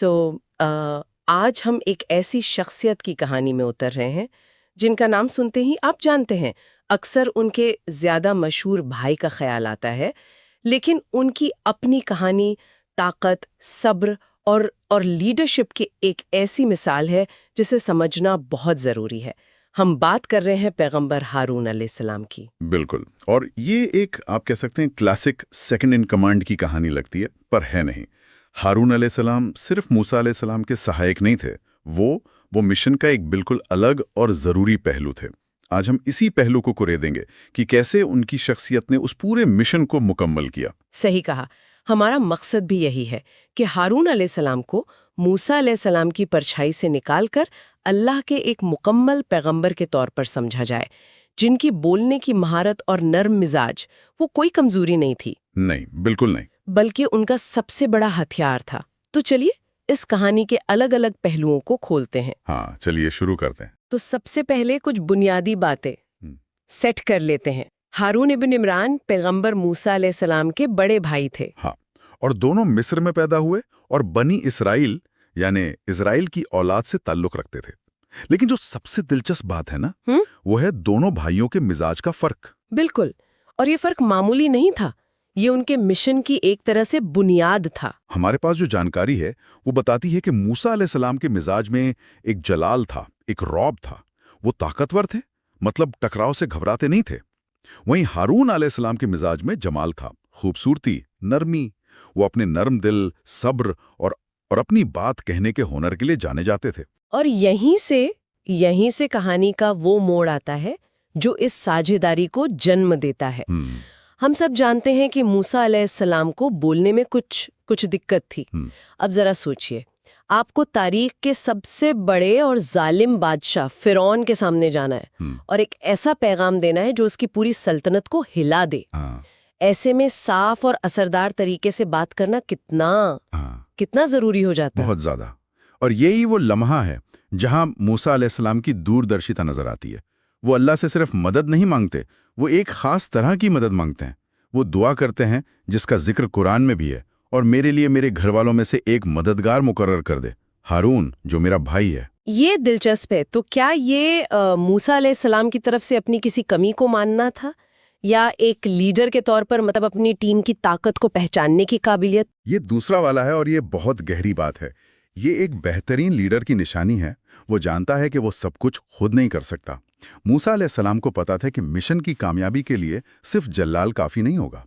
तो आज हम एक ऐसी शख्सियत की कहानी में उतर रहे हैं जिनका नाम सुनते ही आप जानते हैं, अक्सर उनके ज्यादा मशहूर भाई का ख्याल आता है, लेकिन उनकी अपनी कहानी ताकत, सब्र और लीडरशिप की एक ऐसी मिसाल है जिसे समझना बहुत ज़रूरी है। हम बात कर रहे हैं पैगंबर हारून अलैहिस्सलाम की। बिल्कुल। और ये एक आप कह सकते हैं क्लासिक सेकंड इन कमांड की कहानी लगती है, पर है नहीं। हारून अलैहिस्सलाम सिर्फ मूसा अलैहिस्सलाम के सहायक नहीं थे, वो मिशन का एक बिल्कुल अलग और ज़रूरी पहलू थे। आज हम इसी पहलू को कुरेदेंगे कि कैसे उनकी शख्सियत ने उस पूरे मिशन को मुकम्मल किया। सही कहा। हमारा मकसद भी यही है कि हारून अलैहिस्सलाम को मूसा अलैहिस्सलाम की परछाई से निकालकर अल्लाह के एक मुकम्मल पैगंबर के तौर पर समझा जाए, जिनकी बोलने की महारत और नर्म मिजाज वो कोई कमजोरी नहीं थी। नहीं, बिल्कुल नहीं। बल्कि उनका सबसे बड़ा हथियार था। तो चलिए इस कहानी के अलग अलग पहलुओं को खोलते हैं। हाँ, चलिए शुरू करते हैं। तो सबसे पहले कुछ बुनियादी बातें सेट कर लेते हैं। हारून इब्न इमरान पैगंबर मूसा अलैहिस्सलाम के बड़े भाई थे। हाँ, और दोनों मिस्र में पैदा हुए और बनी इसराइल यानी इजराइल की औलाद से ताल्लुक रखते थे। लेकिन जो सबसे दिलचस्प बात है ना, वो है दोनों भाइयों के मिजाज का फर्क। बिल्कुल। और ये फर्क मामूली नहीं था, ये उनके मिशन की एक तरह से बुनियाद था। हमारे पास जो जानकारी है वो बताती है कि मूसा अलैहिस्सलाम के मिजाज में एक जलाल था, एक रौब था। वो ताकतवर थे, मतलब टकराव से घबराते नहीं थे। वहीं हारून अलैहिस्सलाम के मिजाज में जमाल था, खूबसूरती, नरमी। वो अपने नरम दिल, सब्र और अपनी बात कहने के हुनर के लिए जाने जाते थे। और यहीं से कहानी का वो मोड़ आता है जो इस साझेदारी को जन्म देता है। हम सब जानते हैं कि मूसा अलैहिस्सलाम को बोलने में कुछ दिक्कत थी। अब जरा सोचिए, आपको तारीख के सबसे बड़े और जालिम बादशाह फिरौन के सामने जाना है और एक ऐसा पैगाम देना है जो उसकी पूरी सल्तनत को हिला दे। ऐसे में साफ और असरदार तरीके से बात करना कितना जरूरी हो जाता है। बहुत ज्यादा। और यही वो लम्हा है जहां मूसा अलैहिस्सलाम की दूरदर्शिता नजर आती है। वो अल्लाह से सिर्फ मदद नहीं मांगते, वो एक खास तरह की मदद मांगते हैं। वो दुआ करते हैं जिसका जिक्र कुरान में भी है, और मेरे लिए मेरे घर वालों में से एक मददगार मुकर्रर कर दे, हारून जो मेरा भाई है। ये दिलचस्प है। तो क्या ये मूसा अलैहिस्सलाम की तरफ से अपनी किसी कमी को मानना था, या एक लीडर के तौर पर, मतलब अपनी टीम की ताकत को पहचानने की काबिलियत? ये दूसरा वाला है, और ये बहुत गहरी बात है। ये एक बेहतरीन लीडर की निशानी है। वो जानता है कि वो सब कुछ खुद नहीं कर सकता। मूसा अलैहिस्सलाम को पता था कि मिशन की कामयाबी के लिए सिर्फ जल्लाल काफी नहीं होगा।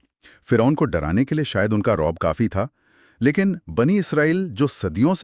फिरौन को डराने के लिए शायद उनका रौब काफी था, लेकिन बनी इसराइल जो सदियों से